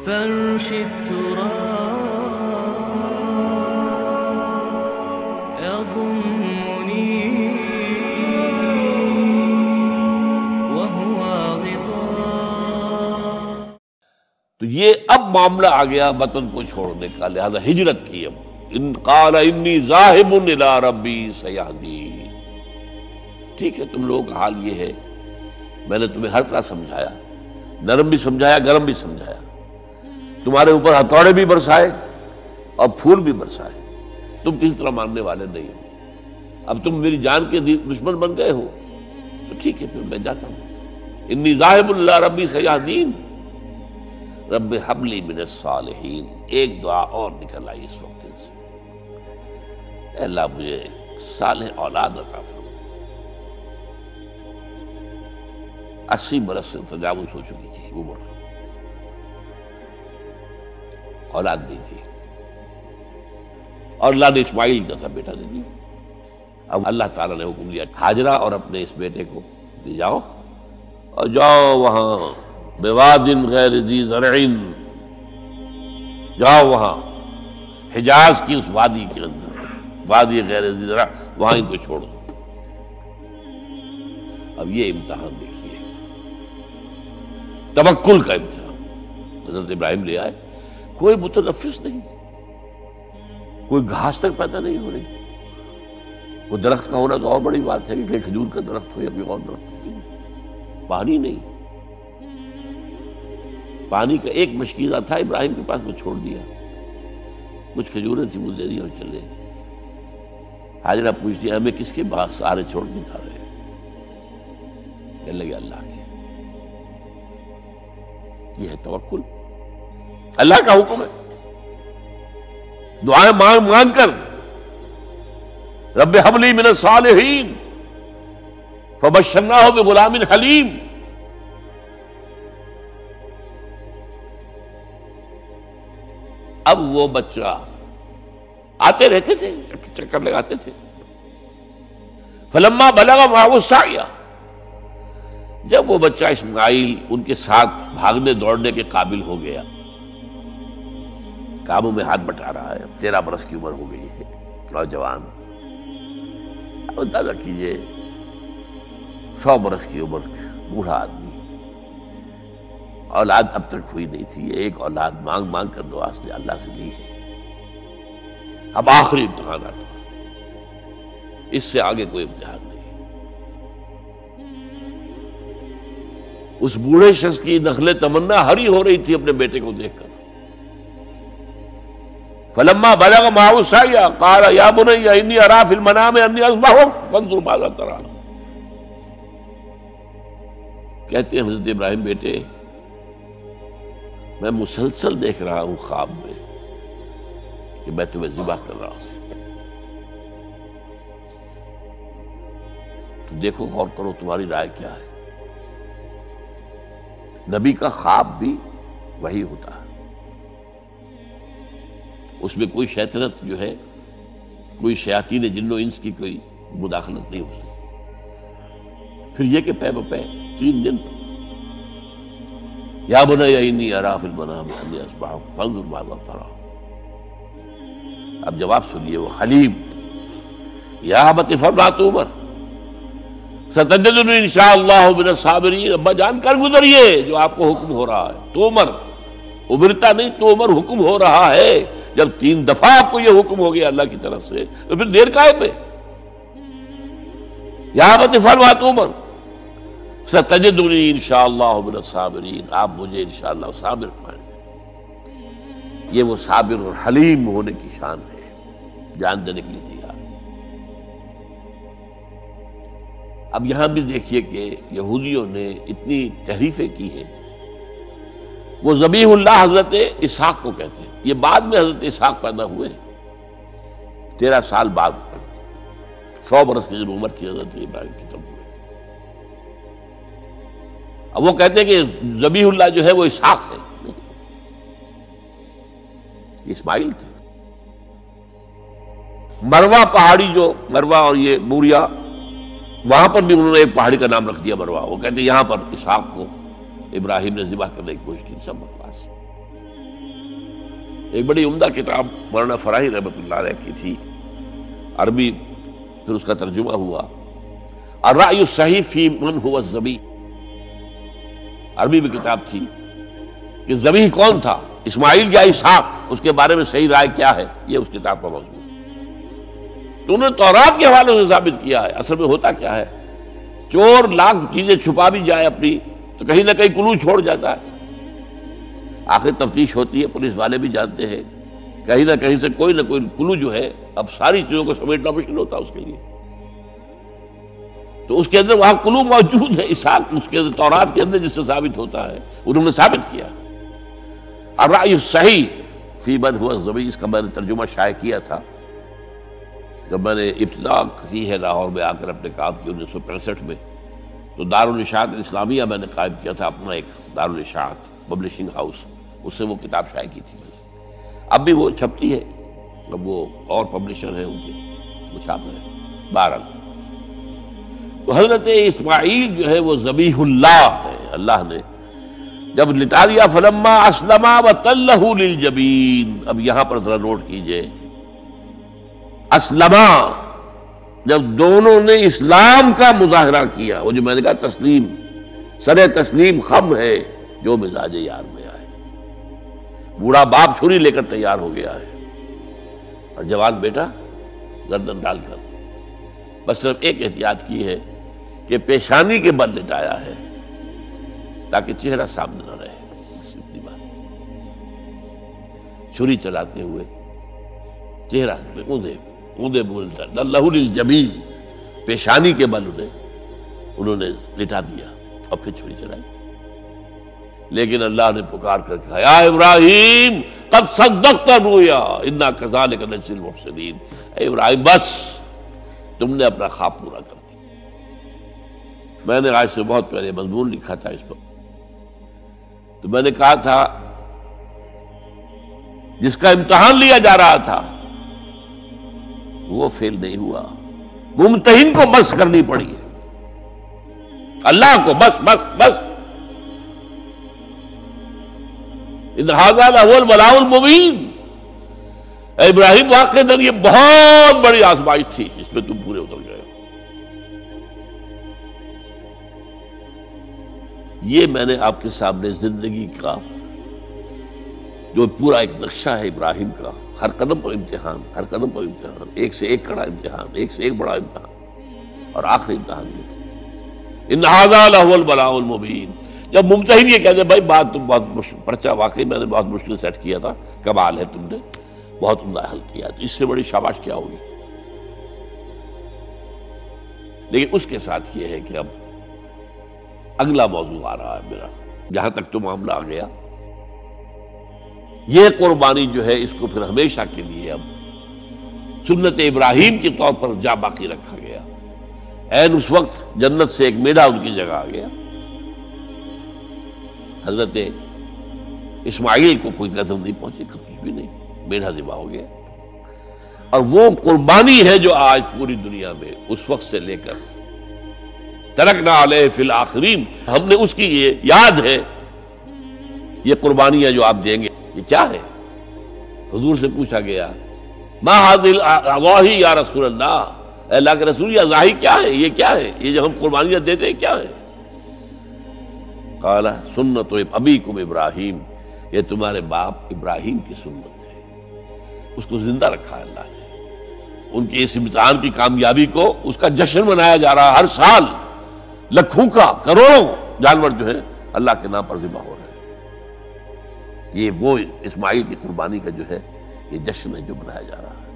فرش التراب يضمني وهو غطاء. تو یہ اب معاملہ آ گیا وطن کو چھوڑنے کا، لہذا ہجرت کی. اب ان قال انی ذاہب الی ربی سیہدین. ٹھیک ہے، تم لوگوں کا حال یہ ہے، میں نے تمہیں ہر طرح سمجھایا، نرم بھی سمجھایا، گرم بھی سمجھایا، تمہارے اوپر ہتھوڑے بھی برسائے اور پھول بھی برسائے، تم کسی طرح ماننے والے نہیں ہو. اب تم میری جان کے دشمن بن گئے ہو تو ٹھیک ہے، پھر میں جاتا ہوں. انی ذاہب الی ربی سیہدین رب ہب لی من الصالحین. ایک دعا اور نکل آئی اس وقت سے، اے اللہ مجھے صالح اولاد عطا فرما. 80 برس سے تجاوز ہو چکی تھی عمر، اولاد نہیں تھی، اور اللہ نے اسماعیل کا تھا بیٹا دے دیا. اب اللہ تعالیٰ نے حکم دیا ہاجرہ اور اپنے اس بیٹے کو لے جاؤ اور جاؤ وہاں بواد غیر ذی زرع، جاؤ وہاں حجاز کی اس وادی کے اندر، وادی غیر ذی زرع، وہاں ان کو چھوڑو. اب یہ امتحان دیکھیے، توکل کا امتحان. حضرت ابراہیم لے آئے، کوئی متنفس نہیں، کوئی گھاس تک پیدا نہیں ہو رہی. وہ درخت کا ہونا تو اور بڑی بات ہے کہ کھجور کا درخت ہو یا کوئی اور درخت ہو. پانی نہیں، پانی کا ایک مشکیزہ تھا ابراہیم کے پاس، وہ چھوڑ دیا. کچھ کھجوریں تھیں وہ دے دی اور چلے. حاجرہ پوچھتی ہے ہمیں کس کے بعد سارے چھوڑ کے جا رہے ہیں؟ کہنے لگے اللہ کے. یہ ہے توکل، اللہ کا حکم ہے. دعائیں مانگ مانگ کر رب ہب لی من الصالحین فبشرناہ بغلام حلیم. اب وہ بچہ آتے رہتے تھے، چکر لگاتے تھے. فلما بلغ معه السعی، جب وہ بچہ اسماعیل ان کے ساتھ بھاگنے دوڑنے کے قابل ہو گیا، کاموں میں ہاتھ بٹا رہا ہے، 13 برس کی عمر ہو گئی ہے، نوجوان. اب اندازہ کیجئے 100 برس کی عمر، بوڑھا آدمی، اولاد اب تک ہوئی نہیں تھی. ایک اولاد مانگ مانگ کر دعا سے اللہ سے لی ہے. اب آخری امتحان آتا، اس سے آگے کوئی امتحان نہیں. اس بوڑھے شخص کی نخل تمنا ہری ہو رہی تھی اپنے بیٹے کو دیکھ کر. فلما بلغ معه السعی قال یا بنی انی اری فی المنام انی اذبحک فانظر ماذا تری. کہتے ہیں حضرت ابراہیم بیٹے، میں مسلسل دیکھ رہا ہوں خواب میں کہ میں تمہیں ذبح کر رہا ہوں. تو دیکھو، غور کرو، تمہاری رائے کیا ہے؟ نبی کا خواب بھی وہی ہوتا ہے، اس میں کوئی شیطنت جو ہے، کوئی شیاطین جن و انس کی کوئی مداخلت نہیں ہو سکتی. پھر یہ کہ پے بپے 3 دن یا بنی انی اری فی المنام انی اذبحک فانظر ماذا تری. اب جواب سنیے، وہ حلیم. یا ابت افعل ما تؤمر ستجدنی انشاءاللہ من الصابرین. ابا جان کر گزریے جو آپ کو حکم ہو رہا ہے. تومر ابرتا نہیں، تومر حکم ہو رہا ہے. جب 3 دفعہ آپ کو یہ حکم ہو گیا اللہ کی طرف سے تو پھر دیر کاہے پہ؟ یا ابت افعل ما تؤمر ستجدنی انشاءاللہ من الصابرین. آپ مجھے انشاءاللہ صابر پائیں گے. یہ وہ صابر اور حلیم ہونے کی شان ہے، جان دینے کے لیے تیار. اب یہاں بھی دیکھیے کہ یہودیوں نے اتنی تحریفیں کی ہیں. وہ ذبیح اللہ حضرت اسحاق کو کہتے ہیں. یہ بعد میں حضرت اسحاق پیدا ہوئے، 13 سال بعد، 100 برس کی جب عمر تھی حضرت ابراہیم کی تب ہوئے. اب وہ کہتے ہیں کہ ذبیح اللہ جو ہے وہ اسحاق ہے، اسماعیل تھے. مروہ پہاڑی، جو مروہ اور یہ موریا، وہاں پر بھی انہوں نے ایک پہاڑی کا نام رکھ دیا مروہ. وہ کہتے ہیں یہاں پر اسحاق کو ابراہیم نے ذبح کرنے کی کوشش کی. سب بکواس. ایک بڑی عمدہ کتاب مولانا فراہی رحمۃ اللہ علیہ کی تھی، عربی، پھر اس کا ترجمہ ہوا، الرأی الصحیح فی من هو الذبیح، عربی میں کتاب تھی کہ ذبیح کون تھا، اسماعیل یا اسحاق، اس کے بارے میں صحیح رائے کیا ہے، یہ اس کتاب کا موضوع ہے۔ تو انہوں نے تورات کے حوالے سے ثابت کیا ہے۔ اصل میں ہوتا کیا ہے، چور لاکھ چیزیں چھپا بھی جائے اپنی تو کہیں نہ کہیں کلو چھوڑ جاتا ہے، آخر تفتیش ہوتی ہے، پولیس والے بھی جانتے ہیں کہیں نہ کہیں سے کوئی نہ کوئی کلو جو ہے، اب ساری چیزوں کو سمیٹنا مشکل ہوتا ہے اس کے لیے، تو اس کے اندر وہاں کلو موجود ہے، اسحاق اس کے اندر تورات کے اندر جس سے ثابت ہوتا ہے، انہوں نے ثابت کیا۔ الرأی الصحیح فی من هو الذبیح، اس کا میں نے ترجمہ شائع کیا تھا جب میں نے ابتدا کی ہے لاہور میں آ کر اپنے کام کی 1965 میں، تو دارالاشاعت اسلامیہ میں نے قائم کیا تھا اپنا ایک دارالاشاعت پبلشنگ ہاؤس، اس سے وہ کتاب شائع کی تھی میں نے، اب بھی وہ چھپتی ہے، اب وہ اور پبلشر ہیں ان کے، وہ چھاپ رہے ہیں۔ بہرحال تو حضرت اسماعیل جو ہے وہ ذبیح اللہ ہے، اللہ نے جب لٹا دیا، فلما اسلما وتلہ للجبین، اب یہاں پر ذرا نوٹ کیجئے، اسلما، جب دونوں نے اسلام کا مظاہرہ کیا، وہ جو میں نے کہا تسلیم، سر تسلیم خم ہے جو مزاج یار میں آئے، بوڑھا باپ چھری لے کر تیار ہو گیا ہے اور جوان بیٹا گردن ڈال کر، بس صرف ایک احتیاط کی ہے کہ پیشانی کے بل لٹایا ہے تاکہ چہرہ سامنے نہ رہے، اتنی بات، چھری چلاتے ہوئے چہرہ اوندا بولتا اللہ للجبین، پیشانی کے بل انہوں نے لٹا دیا اور پھر چھری چلائی، لیکن اللہ نے پکار کر کہا، یا ابراہیم قد صدقت الرؤیا انا کذالک نجزی المحسنین، اے ابراہیم بس تم نے اپنا خواب پورا کر دیا۔ میں نے آج سے بہت پہلے مضمون لکھا تھا اس پر، تو میں نے کہا تھا جس کا امتحان لیا جا رہا تھا وہ فیل نہیں ہوا، ممتحن کو بس کرنی پڑی ہے، اللہ کو بس بس بس، ان ھذا لھو البلاء المبین، اے ابراہیم واقعتاً یہ بہت بڑی آزمائش تھی، اس میں تم پورے اتر گئے ہو۔ یہ میں نے آپ کے سامنے زندگی کا جو پورا ایک نقشہ ہے ابراہیم کا، ہر قدم پر امتحان، ہر قدم پر امتحان، ایک سے ایک کڑا امتحان، ایک سے ایک بڑا امتحان، اور آخری امتحان یہ تھا، ان ھذا لھو البلاء المبین۔ جب ممتحن یہ کہتے بھائی بات تم بہت مشکل، پرچہ واقعی میں نے بہت مشکل سیٹ کیا تھا، کمال ہے تم نے بہت عمدہ حل کیا، تو اس سے بڑی شاباش کیا ہوگی؟ لیکن اس کے ساتھ یہ ہے کہ اب اگلا موضوع آ رہا ہے میرا، جہاں تک تو معاملہ آ گیا، یہ قربانی جو ہے اس کو پھر ہمیشہ کے لیے اب سنت ابراہیم کے طور پر جا باقی رکھا گیا، عین اس وقت جنت سے ایک میڈا ان کی جگہ آ گیا، حضرت اسماعیل کو کوئی قدر نہیں پہنچی، کچھ بھی نہیں، میڈا ذبح ہو گیا، اور وہ قربانی ہے جو آج پوری دنیا میں اس وقت سے لے کر ترکنا علیہ فی الآخرین، ہم نے اس کی یہ یاد ہے، یہ قربانیاں جو آپ دیں گے یہ کیا ہے؟ حضور سے پوچھا گیا ما ھذی الاضاحی یا رسول اللہ، اے اللہ کے رسول یہ اضاحی کیا ہے، یہ کیا ہے، یہ جو ہم قربانیاں دیتے ہیں کیا ہے؟ قال سنت ابیکم ابراہیم، یہ تمہارے باپ ابراہیم کی سنت ہے، اس کو زندہ رکھا ہے اللہ نے، ان کی اس امتحان کی کامیابی کو، اس کا جشن منایا جا رہا ہے، ہر سال لاکھوں کا، کروڑوں جانور جو ہے اللہ کے نام پر ذبح ہو رہے ہیں، یہ وہ اسماعیل کی قربانی کا جو ہے یہ جشن ہے جو منایا جا رہا ہے۔